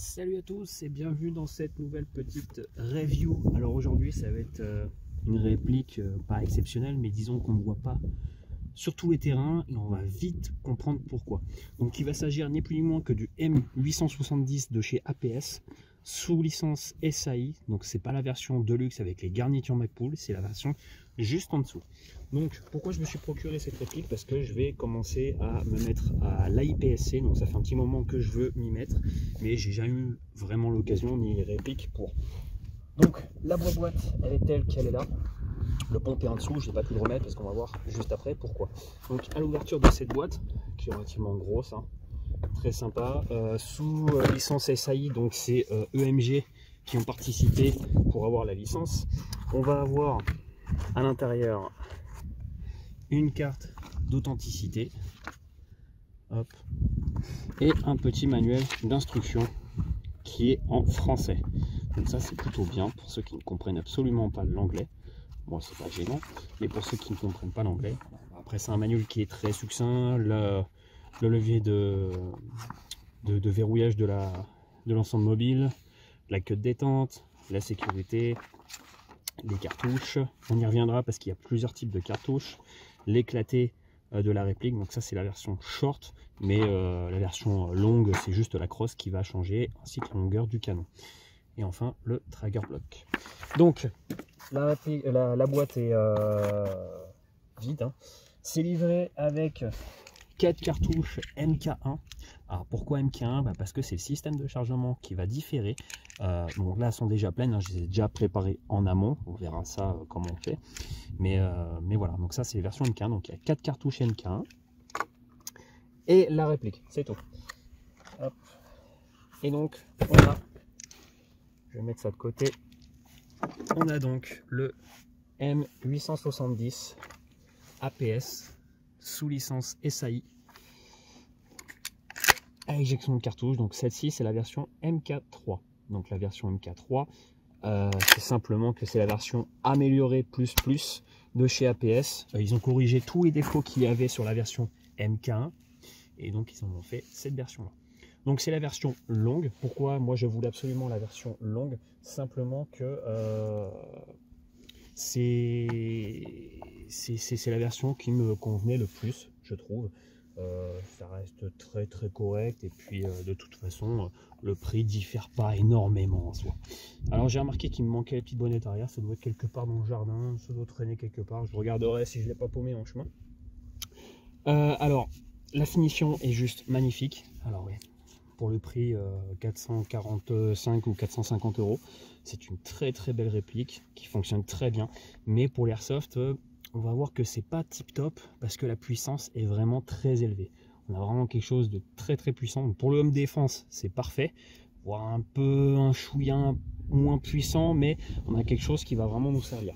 Salut à tous et bienvenue dans cette nouvelle petite review. Alors aujourd'hui ça va être une réplique pas exceptionnelle, mais disons qu'on ne voit pas sur tous les terrains et on va vite comprendre pourquoi. Donc il va s'agir ni plus ni moins que du M870 de chez APS sous licence SAI. Donc c'est pas la version Deluxe avec les garnitures Magpul, c'est la version juste en dessous. Donc pourquoi je me suis procuré cette réplique? Parce que je vais commencer à me mettre à l'AIPSC. Donc ça fait un petit moment que je veux m'y mettre, mais j'ai jamais eu vraiment l'occasion ni les répliques pour. Donc la boîte elle est telle qu'elle est là. Le pompe est en dessous, je n'ai pas pu le remettre parce qu'on va voir juste après pourquoi. Donc à l'ouverture de cette boîte, qui est relativement grosse, hein, très sympa, sous licence SAI, donc c'est EMG qui ont participé pour avoir la licence. On va avoir à l'intérieur une carte d'authenticité, hop, et un petit manuel d'instruction qui est en français. Donc ça c'est plutôt bien pour ceux qui ne comprennent absolument pas l'anglais. Bon, c'est pas gênant, mais pour ceux qui ne comprennent pas l'anglais, après c'est un manuel qui est très succinct. Le levier de verrouillage de l'ensemble mobile, la queue de détente, la sécurité, les cartouches, on y reviendra parce qu'il y a plusieurs types de cartouches, l'éclaté de la réplique, donc ça c'est la version short, mais la version longue c'est juste la crosse qui va changer, ainsi que la longueur du canon. Et enfin le trigger block. Donc la boîte est vide, hein. C'est livré avec 4 cartouches MK1. Alors pourquoi MK1? Parce que c'est le système de chargement qui va différer. Bon, là elles sont déjà pleines, hein, je les ai déjà préparées en amont, on verra ça comment on fait. Mais voilà, donc ça c'est les versions MK1, donc il y a 4 cartouches MK1 et la réplique, c'est tout. Hop. Et donc on a, je vais mettre ça de côté, on a donc le M870 APS sous licence SAI à éjection de cartouche. Donc celle-ci c'est la version MK3. Donc la version MK3 c'est simplement que c'est la version améliorée plus de chez APS. Ils ont corrigé tous les défauts qu'il y avait sur la version MK1 et donc ils en ont fait cette version là. Donc c'est la version longue. Pourquoi moi je voulais absolument la version longue? Simplement que c'est la version qui me convenait le plus, je trouve. Ça reste très correct et puis de toute façon le prix diffère pas énormément en soi. Alors j'ai remarqué qu'il me manquait les petites bonnettes arrière, ça doit être quelque part dans le jardin, ça doit traîner quelque part, je regarderai si je l'ai pas paumé en chemin. Alors la finition est juste magnifique. Alors oui, pour le prix 445 ou 450 euros, c'est une très belle réplique qui fonctionne très bien, mais pour l'airsoft on va voir que c'est pas tip top parce que la puissance est vraiment très élevée. On a vraiment quelque chose de très puissant. Donc pour le home défense c'est parfait, voire un chouïa moins puissant, mais on a quelque chose qui va vraiment nous servir.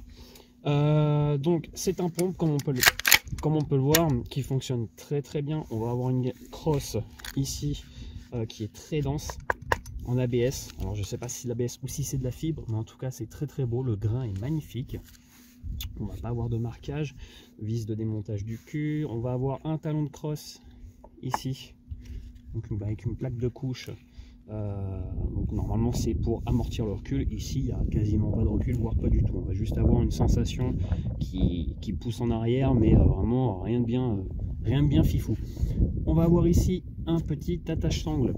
Donc c'est un pompe comme on peut le voir qui fonctionne très bien. On va avoir une crosse ici qui est très dense en ABS. Alors je sais pas si c'est l'ABS ou si c'est de la fibre, mais en tout cas c'est très beau, le grain est magnifique. On va pas avoir de marquage, vis de démontage du cul. On va avoir un talon de crosse ici, donc avec une plaque de couche. Donc normalement c'est pour amortir le recul. Ici il n'y a quasiment pas de recul, voire pas du tout. On va juste avoir une sensation qui pousse en arrière, mais vraiment rien de bien fifou. On va avoir ici un petit attache sangle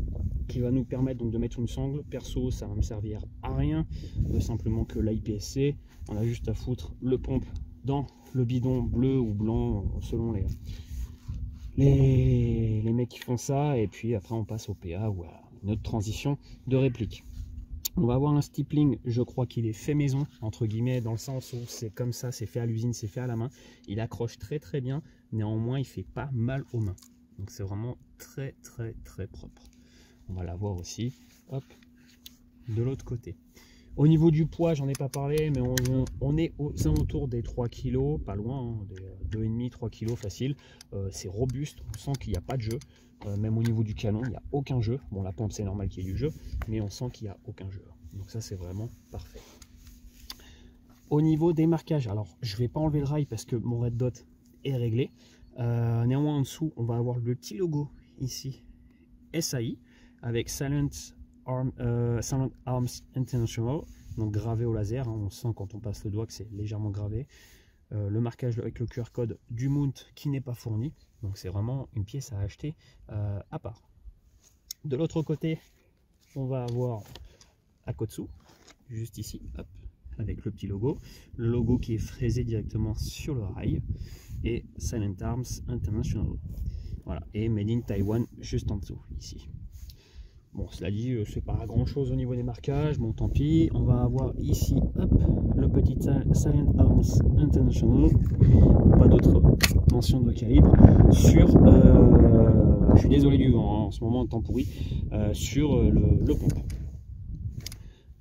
qui va nous permettre donc de mettre une sangle. Perso ça va me servir à rien, simplement que l'AIPSC. On a juste à foutre le pompe dans le bidon bleu ou blanc selon les mecs qui font ça, et puis après on passe au PA ou à une autre transition de réplique. On va avoir un stippling, je crois qu'il est fait maison entre guillemets, dans le sens où c'est comme ça, c'est fait à l'usine, c'est fait à la main. Il accroche très bien, néanmoins il fait pas mal aux mains, donc c'est vraiment très propre. On va l'avoir aussi, hop, de l'autre côté. Au niveau du poids, j'en ai pas parlé, mais on est aux alentours des 3 kg, pas loin, hein, des 2,5-3 kg facile. C'est robuste, on sent qu'il n'y a pas de jeu. Même au niveau du canon, il n'y a aucun jeu. Bon, la pompe, c'est normal qu'il y ait du jeu, mais on sent qu'il n'y a aucun jeu. Donc ça, c'est vraiment parfait. Au niveau des marquages, alors je vais pas enlever le rail parce que mon red dot est réglé. Néanmoins, en dessous, on va avoir le petit logo ici, SAI, avec Silent Silent Arms International, donc gravé au laser, hein, on sent quand on passe le doigt que c'est légèrement gravé. Le marquage avec le QR code du mount qui n'est pas fourni, donc c'est vraiment une pièce à acheter à part. De l'autre côté, on va avoir Akotsu, juste ici, hop, avec le petit logo. Le logo qui est fraisé directement sur le rail. Et Silent Arms International. Voilà, et Made in Taiwan juste en dessous, ici. Bon, cela dit, c'est pas grand chose au niveau des marquages, bon tant pis. On va avoir ici, hop, le petit Silent Arms International. Pas d'autres mentions de calibre. Sur, je suis désolé du vent, hein, en ce moment, un temps pourri, sur le pompe.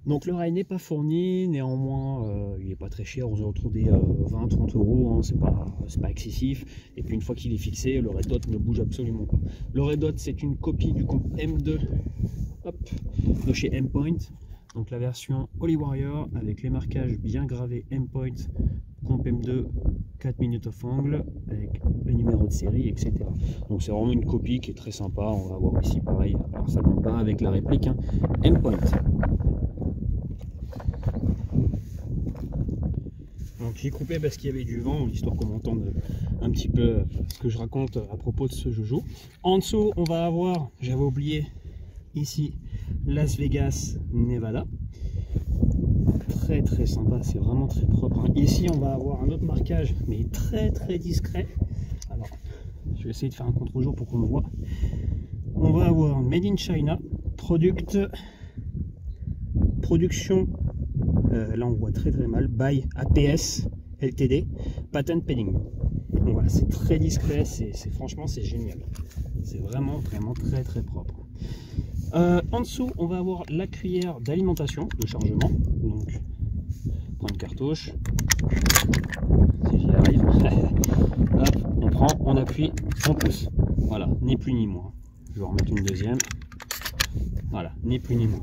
Donc le rail n'est pas fourni, néanmoins il n'est pas très cher, on se retrouve des 20-30 euros, hein, c'est pas excessif. Et puis une fois qu'il est fixé, le red dot ne bouge absolument pas. Le red dot c'est une copie du comp M2 hop, de chez M-Point, donc la version Holy Warrior avec les marquages bien gravés M-Point, comp M2, 4 minutes of angle, avec le numéro de série, etc. Donc c'est vraiment une copie qui est très sympa, on va voir ici pareil, alors ça ne compte pas avec la réplique, hein, M-Point. Donc j'ai coupé parce qu'il y avait du vent, histoire qu'on m'entende un petit peu ce que je raconte à propos de ce joujou. En dessous, on va avoir, j'avais oublié, ici, Las Vegas, Nevada. Très très sympa, c'est vraiment très propre. Ici, on va avoir un autre marquage, mais très très discret. Alors, je vais essayer de faire un contre-jour pour qu'on le voit. On va avoir Made in China, production, là on voit très très mal, by APS Ltd, patent pending. Donc voilà, c'est très discret, franchement c'est génial, c'est vraiment très très propre. En dessous on va avoir la cuillère d'alimentation de chargement, donc point de cartouche, si j'y arrive, hop, on prend, on appuie, on pousse, voilà, ni plus ni moins. Je vais en remettre une deuxième, voilà, ni plus ni moins.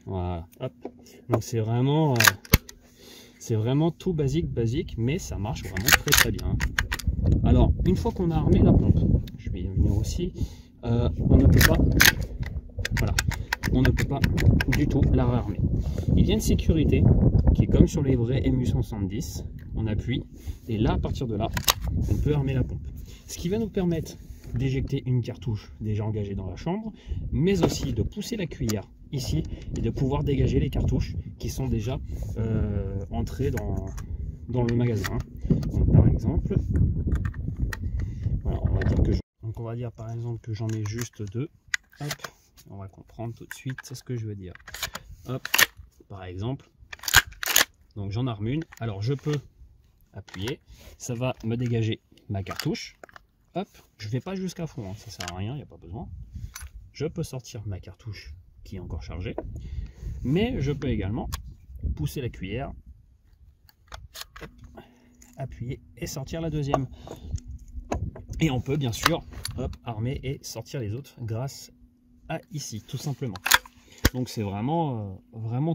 Voilà, hop. Donc c'est vraiment tout basique, mais ça marche vraiment très très bien. Alors une fois qu'on a armé la pompe, je vais y venir aussi, on ne peut pas, voilà, on ne peut pas du tout la réarmer. Il y a une sécurité qui est comme sur les vrais MU170, on appuie et là à partir de là, on peut armer la pompe. Ce qui va nous permettre d'éjecter une cartouche déjà engagée dans la chambre, mais aussi de pousser la cuillère ici et de pouvoir dégager les cartouches qui sont déjà entrées dans le magasin. Donc, par exemple, voilà, on va dire par exemple que j'en ai juste deux. Hop, on va comprendre tout de suite ce que je veux dire. Hop, par exemple, donc j'en arme une. Alors je peux appuyer, ça va me dégager ma cartouche. Hop, je ne vais pas jusqu'à fond, hein, ça sert à rien, il n'y a pas besoin. Je peux sortir ma cartouche qui est encore chargée, mais je peux également pousser la cuillère, hop, appuyer et sortir la deuxième. Et on peut bien sûr hop, armer et sortir les autres grâce à ici, tout simplement. Donc c'est vraiment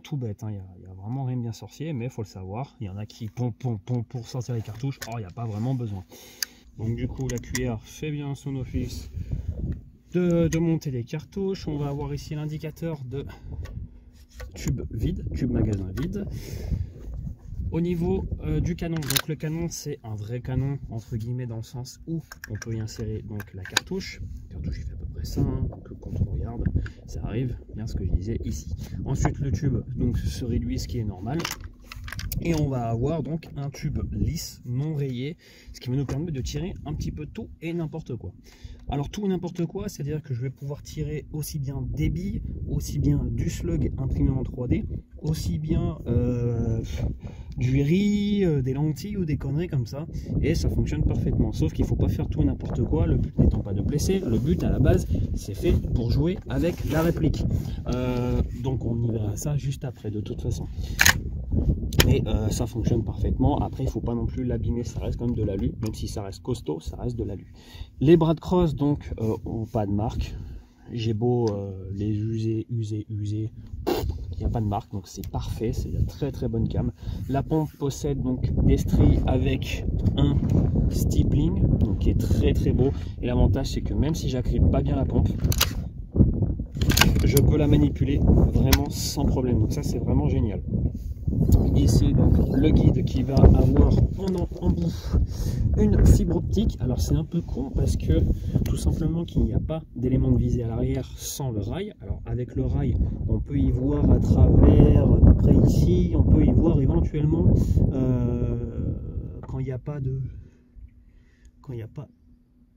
tout bête, hein. Il n'y a vraiment rien de bien sorcier, mais il faut le savoir. Il y en a qui pompent pour sortir les cartouches, or il n'y a pas vraiment besoin. Donc du coup la cuillère fait bien son office de monter les cartouches. On va avoir ici l'indicateur de tube vide, tube magasin vide. Au niveau du canon, donc le canon c'est un vrai canon entre guillemets dans le sens où on peut y insérer donc la cartouche. La cartouche il fait à peu près ça, hein, donc quand on regarde ça arrive, bien ce que je disais ici. Ensuite le tube donc se réduit, ce qui est normal. Et on va avoir donc un tube lisse, non rayé, ce qui va nous permettre de tirer un petit peu tout et n'importe quoi. Alors tout et n'importe quoi, c'est-à-dire que je vais pouvoir tirer aussi bien des billes, aussi bien du slug imprimé en 3D, aussi bien du riz, des lentilles ou des conneries comme ça. Et ça fonctionne parfaitement, sauf qu'il ne faut pas faire tout et n'importe quoi, le but n'étant pas de blesser, le but à la base c'est fait pour jouer avec la réplique. Donc on y verra ça juste après de toute façon. Mais ça fonctionne parfaitement. Après il ne faut pas non plus l'abîmer, ça reste quand même de l'alu, même si ça reste costaud, ça reste de l'alu. Les bras de crosse donc ont pas de marque. J'ai beau les user, il n'y a pas de marque, donc c'est parfait, c'est une très très bonne cam. La pompe possède donc des stries avec un stippling, donc qui est très très beau. Et l'avantage c'est que même si j'agrippe pas bien la pompe, je peux la manipuler vraiment sans problème. Donc ça c'est vraiment génial. Ici donc le guide qui va avoir en bout une fibre optique. Alors c'est un peu con parce que tout simplement qu'il n'y a pas d'élément de visée à l'arrière sans le rail. Alors avec le rail on peut y voir à travers à peu près ici, on peut y voir éventuellement quand il n'y a pas de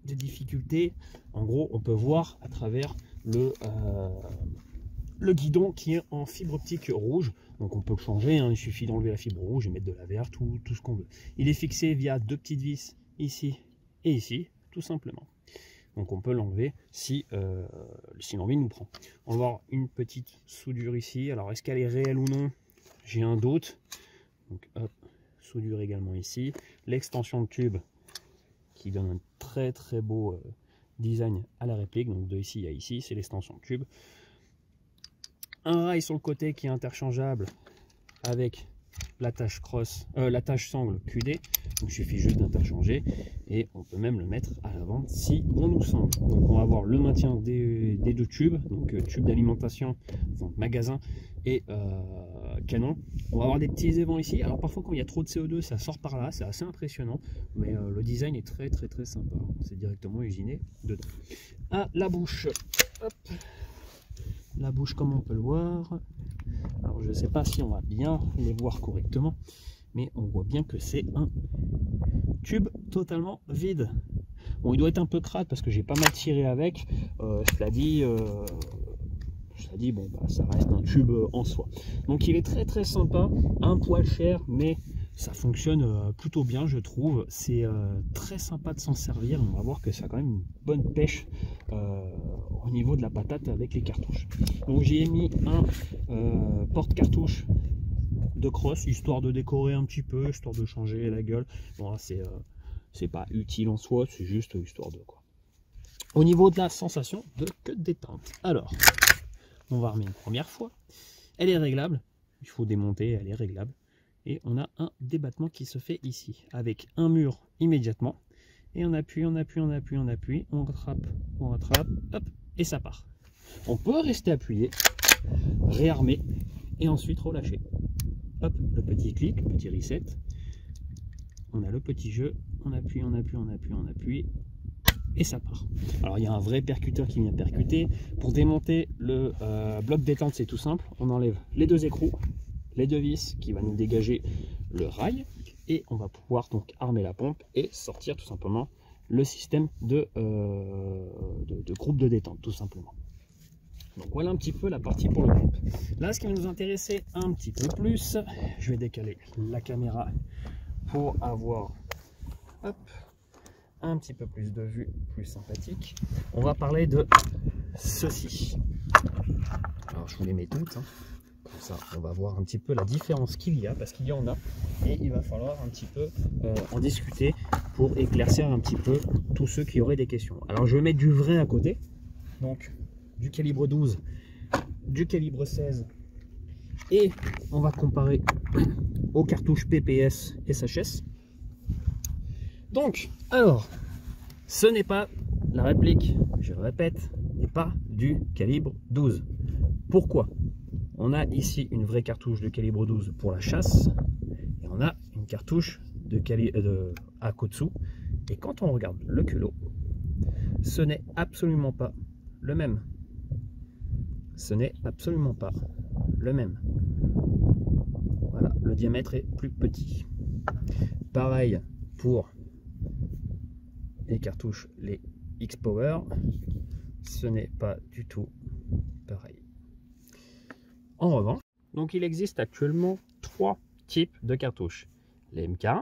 difficulté. En gros on peut voir à travers le guidon qui est en fibre optique rouge. Donc on peut le changer, hein, il suffit d'enlever la fibre rouge et mettre de la verte, tout ce qu'on veut. Il est fixé via deux petites vis ici et ici, tout simplement. Donc on peut l'enlever si l'envie nous prend. On va voir une petite soudure ici. Alors est-ce qu'elle est réelle ou non? J'ai un doute. Donc hop, soudure également ici. L'extension de tube qui donne un très très beau design à la réplique. Donc de ici à ici, c'est l'extension de tube. Un rail sur le côté qui est interchangeable avec l'attache sangle QD. Donc il suffit juste d'interchanger et on peut même le mettre à l'avant si on nous semble. Donc on va avoir le maintien des deux tubes, donc tube d'alimentation, donc magasin et canon. On va avoir des petits évents ici. Alors parfois quand il y a trop de CO2 ça sort par là, c'est assez impressionnant, mais le design est très très très sympa. C'est directement usiné dedans. À la bouche, hop. La bouche comme on peut le voir, alors je ne sais pas si on va bien les voir correctement, mais on voit bien que c'est un tube totalement vide. Bon, il doit être un peu crade parce que j'ai pas mal tiré avec, cela dit bon bah ça reste un tube en soi. Donc il est très très sympa, un poil cher mais ça fonctionne plutôt bien je trouve. C'est très sympa de s'en servir. On va voir que ça a quand même une bonne pêche au niveau de la patate avec les cartouches. Donc j'y ai mis un porte-cartouche de crosse histoire de décorer un petit peu, histoire de changer la gueule. Bon c'est pas utile en soi, c'est juste histoire de quoi. Au niveau de la sensation de queue de détente, alors on va remettre une première fois. Elle est réglable, il faut démonter, elle est réglable. Et on a un débattement qui se fait ici, avec un mur immédiatement. Et on appuie, on appuie, on appuie, on appuie, on rattrape, hop, et ça part. On peut rester appuyé, réarmer, et ensuite relâcher. Hop, le petit clic, le petit reset. On a le petit jeu, on appuie, on appuie, on appuie, on appuie, et ça part. Alors il y a un vrai percuteur qui vient percuter. Pour démonter le bloc détente, c'est tout simple. On enlève les deux écrous, les deux vis qui va nous dégager le rail et on va pouvoir donc armer la pompe et sortir tout simplement le système de groupe de détente tout simplement. Donc voilà un petit peu la partie pour le groupe. Là ce qui va nous intéresser un petit peu plus, je vais décaler la caméra pour avoir hop, un petit peu plus de vue, plus sympathique. On va parler de ceci. Alors je vous les mets toutes, hein. Comme ça on va voir un petit peu la différence qu'il y a, parce qu'il y en a, et il va falloir un petit peu en discuter pour éclaircir un petit peu tous ceux qui auraient des questions. Alors je vais mettre du vrai à côté, donc du calibre 12, du calibre 16, et on va comparer aux cartouches PPS et SHS. Donc, alors, ce n'est pas la réplique, je le répète, n'est pas du calibre 12. Pourquoi? On a ici une vraie cartouche de calibre 12 pour la chasse, et on a une cartouche de Akotsu. Et quand on regarde le culot, ce n'est absolument pas le même. Ce n'est absolument pas le même. Voilà, le diamètre est plus petit. Pareil pour les cartouches, les X-Power, ce n'est pas du tout pareil. En revanche, donc il existe actuellement 3 types de cartouches. Les MK1,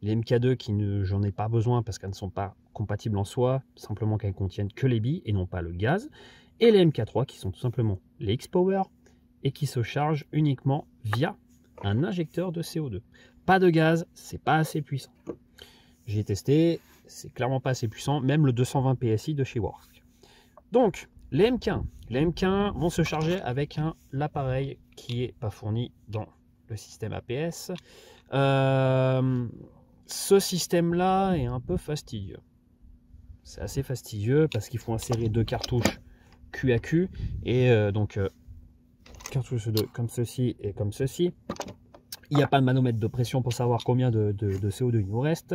les MK2 qui j'en ai pas besoin parce qu'elles ne sont pas compatibles en soi, simplement qu'elles contiennent que les billes et non pas le gaz, et les MK3 qui sont tout simplement les X-Power et qui se chargent uniquement via un injecteur de CO2. Pas de gaz, c'est pas assez puissant. J'ai testé, c'est clairement pas assez puissant, même le 220 PSI de chez Worsk. Donc, Les MK1. Les MK1 vont se charger avec l'appareil qui n'est pas fourni dans le système APS. Ce système-là est un peu fastidieux. C'est assez fastidieux parce qu'il faut insérer 2 cartouches Q à Q et cartouche comme ceci et comme ceci. Il n'y a pas de manomètre de pression pour savoir combien de CO2 il nous reste.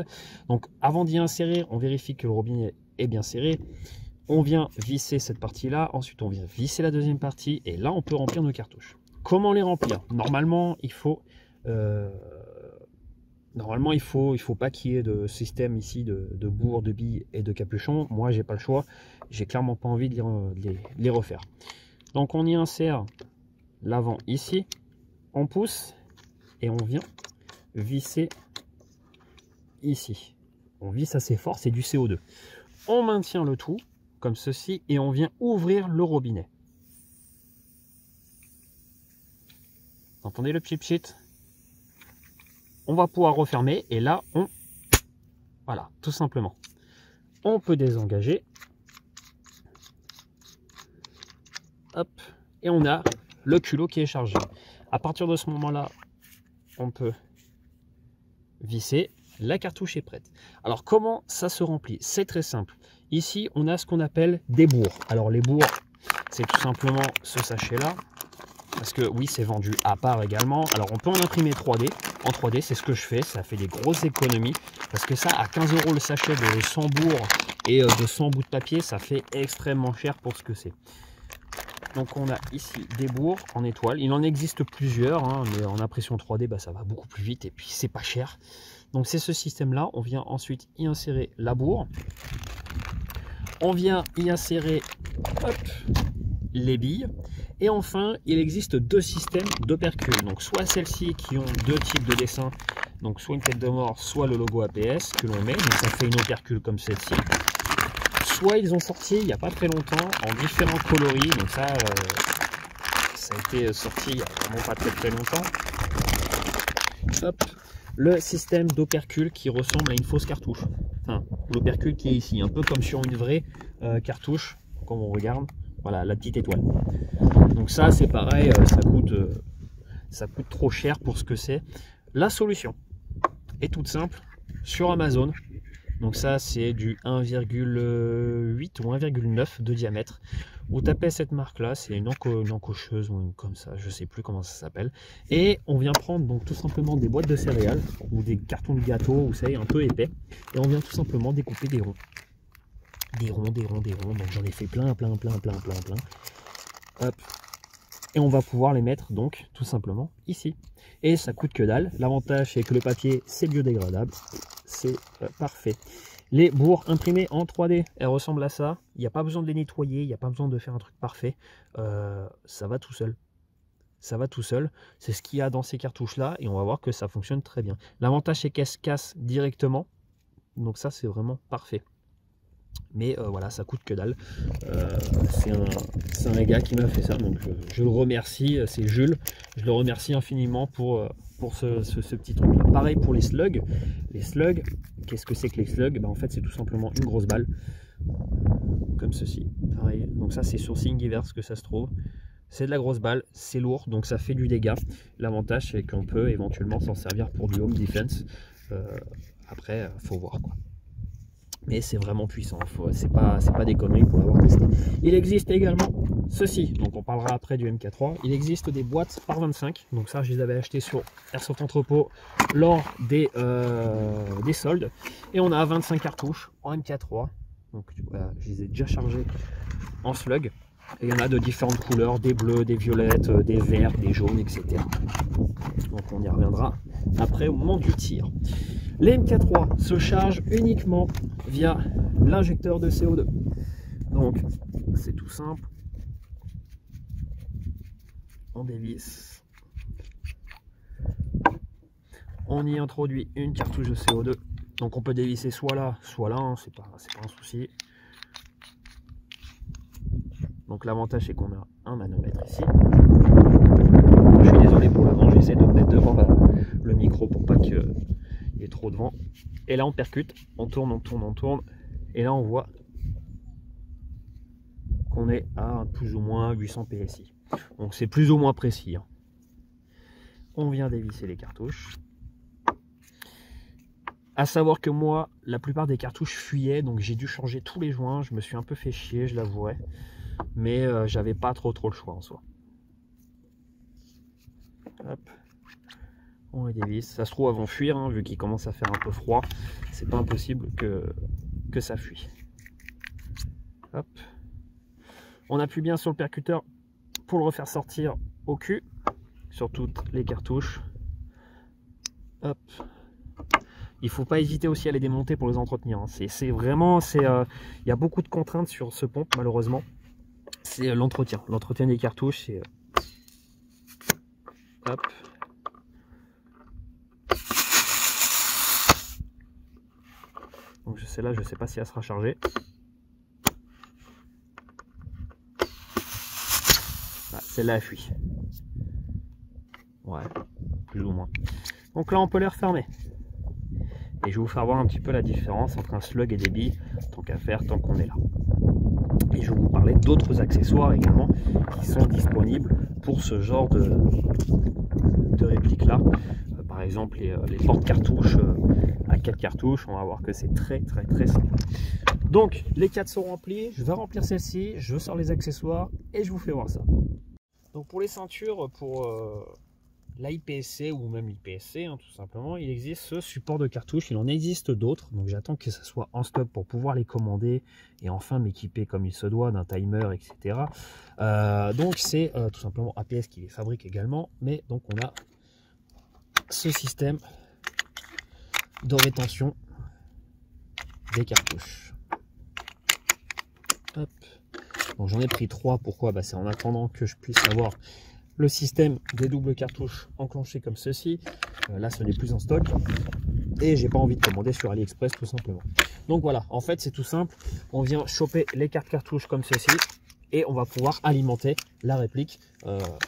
Donc avant d'y insérer, on vérifie que le robinet est bien serré. On vient visser cette partie-là, ensuite on vient visser la deuxième partie et là on peut remplir nos cartouches. Comment les remplir? Normalement, il faut pas qu'il y ait de système ici de bourre, de billes et de capuchon. Moi, j'ai pas le choix. J'ai clairement pas envie de les refaire. Donc, on y insère l'avant ici. On pousse et on vient visser ici. On visse assez fort, c'est du CO2. On maintient le tout comme ceci et on vient ouvrir le robinet. Vous entendez le pchit-pchit? On va pouvoir refermer et là voilà, tout simplement on peut désengager, hop, et on a le culot qui est chargé. À partir de ce moment là on peut visser, la cartouche est prête. Alors comment ça se remplit? C'est très simple. Ici on a ce qu'on appelle des bourres. Alors les bourres, c'est tout simplement ce sachet là, parce que oui, c'est vendu à part également. Alors on peut en imprimer 3D. En 3D, c'est ce que je fais. Ça fait des grosses économies. Parce que ça, à 15 € le sachet de 100 bourres et de 100 bouts de papier, ça fait extrêmement cher pour ce que c'est. Donc on a ici des bourres en étoile. Il en existe plusieurs, hein, mais en impression 3D, bah, ça va beaucoup plus vite et puis c'est pas cher. Donc c'est ce système-là. On vient ensuite y insérer la bourre. On vient y insérer les billes. Et enfin, il existe 2 systèmes d'opercules. Donc soit celles-ci qui ont 2 types de dessins, donc soit une tête de mort, soit le logo APS que l'on met, donc ça fait une opercule comme celle-ci. Soit ils ont sorti il n'y a pas très longtemps en différents coloris, donc ça a été sorti il n'y a vraiment pas très longtemps. Hop, le système d'opercule qui ressemble à une fausse cartouche. Enfin, l'opercule qui est ici, un peu comme sur une vraie cartouche, comme on regarde. Voilà, la petite étoile. Donc ça, c'est pareil, ça coûte trop cher pour ce que c'est. La solution est toute simple. Sur Amazon, donc ça, c'est du 1,8 ou 1,9 de diamètre. Vous tapez cette marque-là, c'est une encocheuse ou une comme ça, je sais plus comment ça s'appelle. Et on vient prendre donc tout simplement des boîtes de céréales ou des cartons de gâteau, vous savez, un peu épais. Et on vient tout simplement découper des ronds. Des ronds, donc j'en ai fait plein. Hop. Et on va pouvoir les mettre donc tout simplement ici. Et ça coûte que dalle. L'avantage c'est que le papier c'est biodégradable. C'est parfait. Les bourres imprimées en 3D, elles ressemblent à ça. Il n'y a pas besoin de les nettoyer, il n'y a pas besoin de faire un truc parfait. Ça va tout seul. Ça va tout seul. C'est ce qu'il y a dans ces cartouches là et on va voir que ça fonctionne très bien. L'avantage c'est qu'elles se cassent directement. Donc ça c'est vraiment parfait. Mais voilà, ça coûte que dalle. C'est un gars qui m'a fait ça, donc je le remercie, c'est Jules. Je le remercie infiniment pour ce petit truc là. Pareil pour les slugs. Les slugs, qu'est-ce que c'est que les slugs? Ben, en fait, c'est tout simplement une grosse balle, comme ceci. Pareil, donc ça c'est sur Thingiverse que ça se trouve. C'est de la grosse balle, c'est lourd, donc ça fait du dégât. L'avantage c'est qu'on peut éventuellement s'en servir pour du home defense. Après, faut voir quoi. Mais c'est vraiment puissant, c'est pas des conneries pour l'avoir testé. Il existe également ceci, donc on parlera après du MK3. Il existe des boîtes par 25, donc ça je les avais achetées sur Airsoft Entrepôt lors des soldes. Et on a 25 cartouches en MK3, donc voilà, je les ai déjà chargées en slug. Et il y en a de différentes couleurs, des bleus, des violettes, des verts, des jaunes, etc. Donc on y reviendra après au moment du tir. Les MK3 se chargent uniquement via l'injecteur de CO2. Donc c'est tout simple. On dévisse. On y introduit une cartouche de CO2. Donc on peut dévisser soit là, hein, c'est pas un souci. Donc l'avantage c'est qu'on a un manomètre ici. Je suis désolé pour le vent, j'essaie de me mettre devant le micro pour pas qu'il y ait trop de vent. Et là on percute, on tourne. Et là on voit qu'on est à plus ou moins 800 PSI. Donc c'est plus ou moins précis. Hein. On vient dévisser les cartouches. À savoir que moi, la plupart des cartouches fuyaient, donc j'ai dû changer tous les joints. Je me suis un peu fait chier, je l'avouerai. Mais j'avais pas trop le choix en soi. Hop. On les dévisse. Ça se trouve, elles vont fuir, hein, vu qu'il commence à faire un peu froid. C'est pas impossible que ça fuit. Hop. On appuie bien sur le percuteur pour le refaire sortir au cul, sur toutes les cartouches. Hop. Il ne faut pas hésiter aussi à les démonter pour les entretenir. Hein. C'est vraiment, il y a beaucoup de contraintes sur ce pompe malheureusement. C'est l'entretien. L'entretien des cartouches, c'est hop. Donc celle-là, je ne sais pas si elle sera chargée. Ah, celle-là, elle fuit. Ouais, plus ou moins. Donc là, on peut les refermer. Et je vais vous faire voir un petit peu la différence entre un slug et des billes, tant qu'à faire, tant qu'on est là. Et je vais vous parler d'autres accessoires également qui sont disponibles pour ce genre de réplique là. Par exemple, les porte-cartouches à 4 cartouches, on va voir que c'est très simple. Donc, les 4 sont remplis, je vais remplir celle-ci, je sors les accessoires et je vous fais voir ça. Donc pour les ceintures, pour l'IPSC ou même l'IPSC, hein, tout simplement, il existe ce support de cartouche. Il en existe d'autres, donc j'attends que ça soit en stock pour pouvoir les commander et enfin m'équiper comme il se doit d'un timer, etc. Donc c'est tout simplement APS qui les fabrique également, mais donc on a ce système de rétention des cartouches. Hop. Donc j'en ai pris 3, pourquoi? C'est en attendant que je puisse avoir le système des doubles cartouches enclenché comme ceci. Là ce n'est plus en stock et j'ai pas envie de commander sur AliExpress tout simplement. Donc voilà, en fait c'est tout simple, on vient choper les 4 cartouches comme ceci et on va pouvoir alimenter la réplique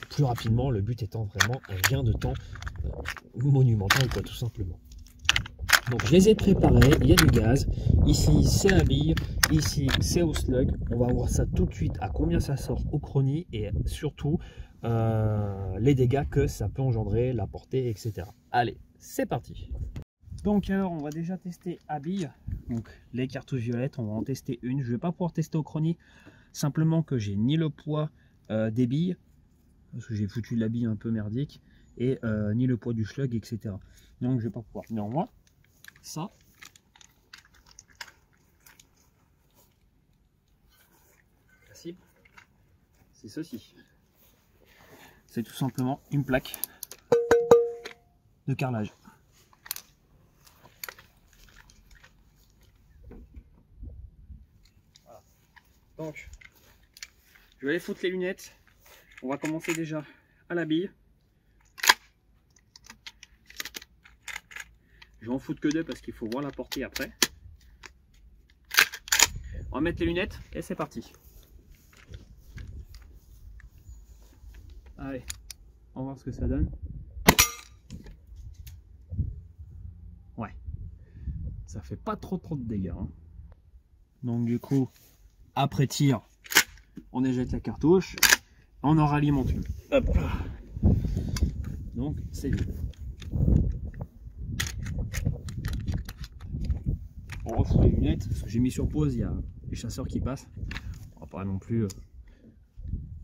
plus rapidement, le but étant vraiment un gain de temps monumental quoi, tout simplement. Donc je les ai préparés, il y a du gaz, ici c'est la bille, ici c'est au slug, on va voir ça tout de suite à combien ça sort au chrony et surtout les dégâts que ça peut engendrer, la portée, etc. Allez, c'est parti. Donc alors on va déjà tester à bille, donc les cartouches violettes, on va en tester une, je ne vais pas pouvoir tester au chrony, simplement que j'ai ni le poids des billes, parce que j'ai foutu de la bille un peu merdique, et ni le poids du slug, etc. Donc je ne vais pas pouvoir. Néanmoins, ça, la cible, c'est ceci. C'est tout simplement une plaque de carrelage. Voilà. Donc, je vais aller foutre les lunettes. On va commencer déjà à la bille. Je vais en foutre que 2 parce qu'il faut voir la portée après. On va mettre les lunettes et c'est parti. Allez, on va voir ce que ça donne. Ouais, ça fait pas trop de dégâts. Hein. Donc du coup, après tir, on éjecte la cartouche, on en ralimente une. Hop. Donc c'est vide. On refout les lunettes, parce que j'ai mis sur pause, il y a les chasseurs qui passent. On va pas non plus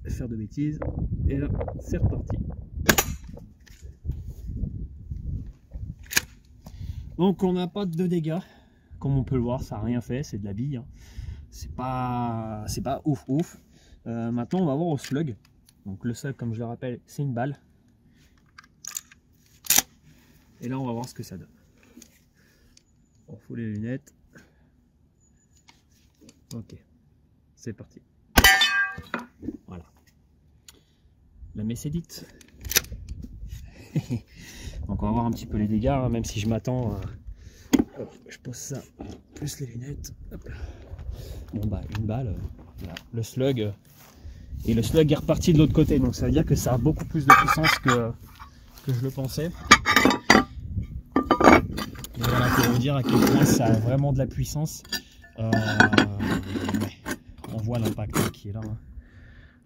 faire de bêtises. Et là, c'est reparti. Donc on n'a pas de dégâts. Comme on peut le voir, ça n'a rien fait, c'est de la bille. Hein. C'est pas ouf. Maintenant, on va voir au slug. Donc le slug, comme je le rappelle, c'est une balle. Et là, on va voir ce que ça donne. On fout les lunettes. Ok, c'est parti. Voilà. La messe est dite. Donc on va voir un petit peu les dégâts, hein, même si je m'attends. Hop, je pose ça, plus les lunettes. Hop. Bon bah une balle. Voilà. Le slug. Et le slug est reparti de l'autre côté. Donc ça veut dire que ça a beaucoup plus de puissance que je le pensais. Et voilà pour vous dire à quel point ça a vraiment de la puissance. Ouais. On voit l'impact qui est là. Hein.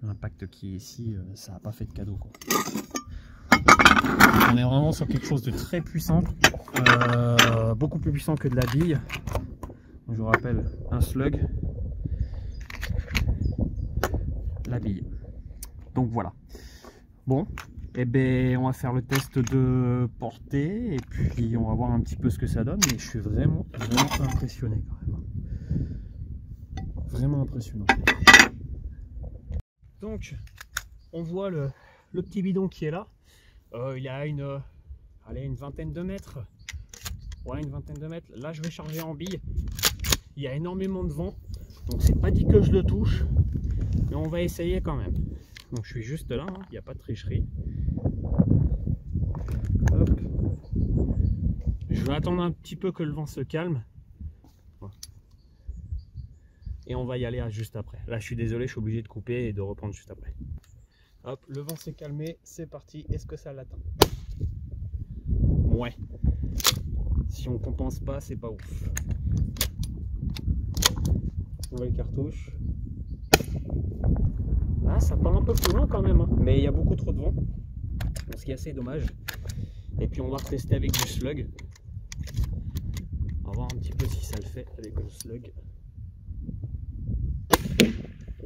L'impact qui est ici, ça n'a pas fait de cadeau, quoi. On est vraiment sur quelque chose de très puissant, beaucoup plus puissant que de la bille. Je vous rappelle, un slug, la bille. Donc voilà. Bon, et ben on va faire le test de portée et puis on va voir un petit peu ce que ça donne. Mais je suis vraiment impressionné quand même. Vraiment impressionnant. Donc, on voit le petit bidon qui est là. Il a une vingtaine de mètres. Ouais, une vingtaine de mètres. Là, je vais charger en bille. Il y a énormément de vent. Donc, c'est pas dit que je le touche. Mais on va essayer quand même. Donc, je suis juste là. Hein. Il n'y a pas de tricherie. Hop. Je vais attendre un petit peu que le vent se calme. Et on va y aller juste après. Là, je suis désolé, je suis obligé de couper et de reprendre juste après. Hop, le vent s'est calmé, c'est parti. Est-ce que ça l'atteint? Ouais. Si on compense pas, c'est pas ouf. Nouvelle cartouche. Ah, ça part un peu plus loin quand même. Hein. Mais il y a beaucoup trop de vent. Donc, ce qui est assez dommage. Et puis, on va tester avec du slug. On va voir un petit peu si ça le fait avec le slug.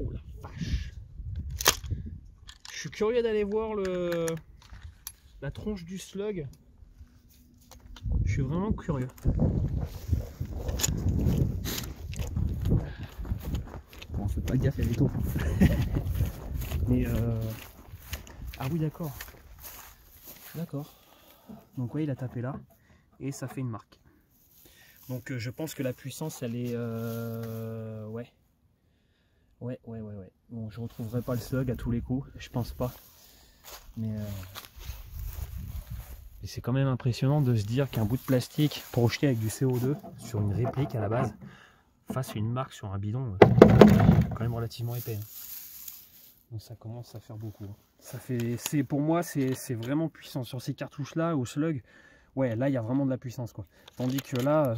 Oh la vache! Je suis curieux d'aller voir la tronche du slug. Je suis vraiment curieux. Bon, faites pas gaffe, il y a des taux. Mais ah oui, d'accord. D'accord. Donc oui, il a tapé là et ça fait une marque. Donc je pense que la puissance, elle est ouais. Ouais. Bon, je retrouverai pas le slug à tous les coups, je pense pas. Mais c'est quand même impressionnant de se dire qu'un bout de plastique projeté avec du CO2 sur une réplique à la base fasse une marque sur un bidon quand même relativement épais. Hein. Donc ça commence à faire beaucoup. Hein. Ça fait, pour moi, c'est vraiment puissant sur ces cartouches là au slug. Ouais, là il y a vraiment de la puissance, quoi. Tandis que là.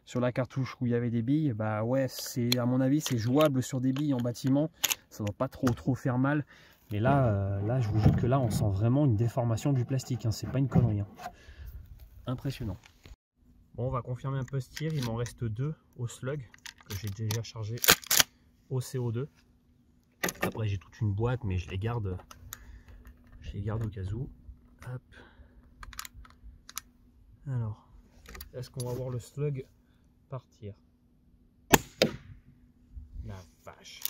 Sur la cartouche où il y avait des billes, bah ouais, c'est à mon avis c'est jouable sur des billes en bâtiment, ça doit pas trop faire mal. Mais là, là je vous jure que là on sent vraiment une déformation du plastique, hein. C'est pas une connerie. Hein. Impressionnant. Bon, on va confirmer un peu ce tir, il m'en reste 2 au slug que j'ai déjà chargé au CO2. Après j'ai toute une boîte mais je les garde au cas où. Hop. Alors, est-ce qu'on va voir le slug partir? La vache.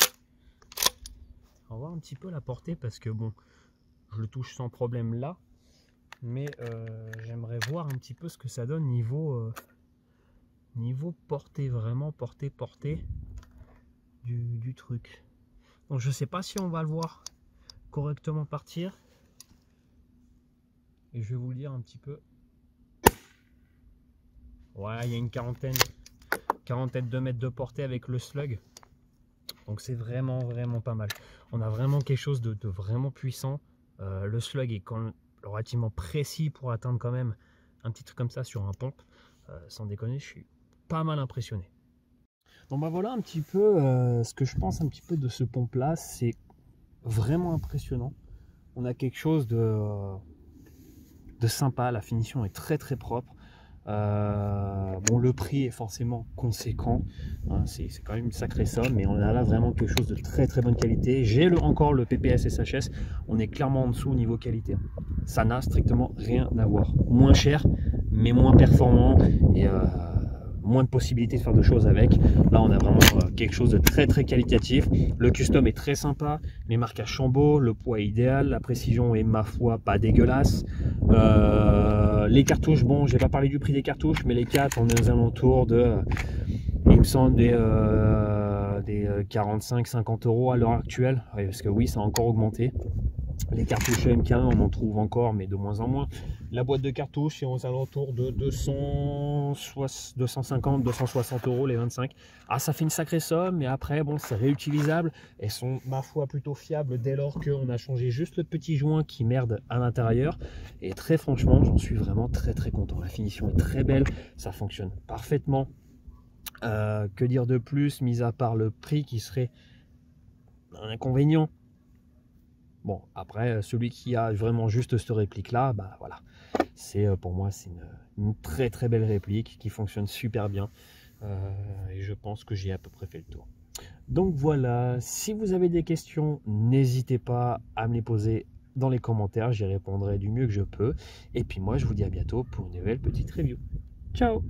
On va voir un petit peu la portée parce que bon, je le touche sans problème là, mais j'aimerais voir un petit peu ce que ça donne niveau portée, vraiment portée du truc. Donc je sais pas si on va le voir correctement partir et je vais vous le dire un petit peu. Ouais, il y a une quarantaine de mètres de portée avec le slug. Donc c'est vraiment pas mal. On a vraiment quelque chose de vraiment puissant. Le slug est quand même relativement précis pour atteindre quand même un petit truc comme ça sur un pompe. Sans déconner, je suis pas mal impressionné. Bon bah voilà un petit peu ce que je pense un petit peu de ce pompe là. C'est vraiment impressionnant. On a quelque chose de sympa. La finition est très propre. Bon, le prix est forcément conséquent, hein, c'est quand même une sacrée somme, mais on a là vraiment quelque chose de très bonne qualité. J'ai encore le PPS SHS, on est clairement en dessous au niveau qualité. Ça n'a strictement rien à voir. Moins cher, mais moins performant et moins de possibilités de faire de choses avec. Là, on a vraiment quelque chose de très qualitatif. Le custom est très sympa, les marquages sont beaux, le poids est idéal, la précision est ma foi pas dégueulasse. Les cartouches, bon, j'ai pas parlé du prix des cartouches, mais les 4, on est aux alentours de, il me semble, des 45-50 € à l'heure actuelle, parce que oui, ça a encore augmenté. Les cartouches MK1, on en trouve encore, mais de moins en moins. La boîte de cartouches est aux alentours de 250-260 € les 25. Ah, ça fait une sacrée somme, mais après, bon, c'est réutilisable. Elles sont, ma foi, plutôt fiables dès lors qu'on a changé juste le petit joint qui merde à l'intérieur. Et très franchement, j'en suis vraiment très content. La finition est très belle, ça fonctionne parfaitement. Que dire de plus, mis à part le prix qui serait un inconvénient? Bon, après, celui qui a vraiment juste cette réplique-là, bah voilà. Pour moi, c'est une très très belle réplique qui fonctionne super bien. Et je pense que j'ai à peu près fait le tour. Donc voilà, si vous avez des questions, n'hésitez pas à me les poser dans les commentaires, j'y répondrai du mieux que je peux. Et puis moi, je vous dis à bientôt pour une nouvelle petite review. Ciao!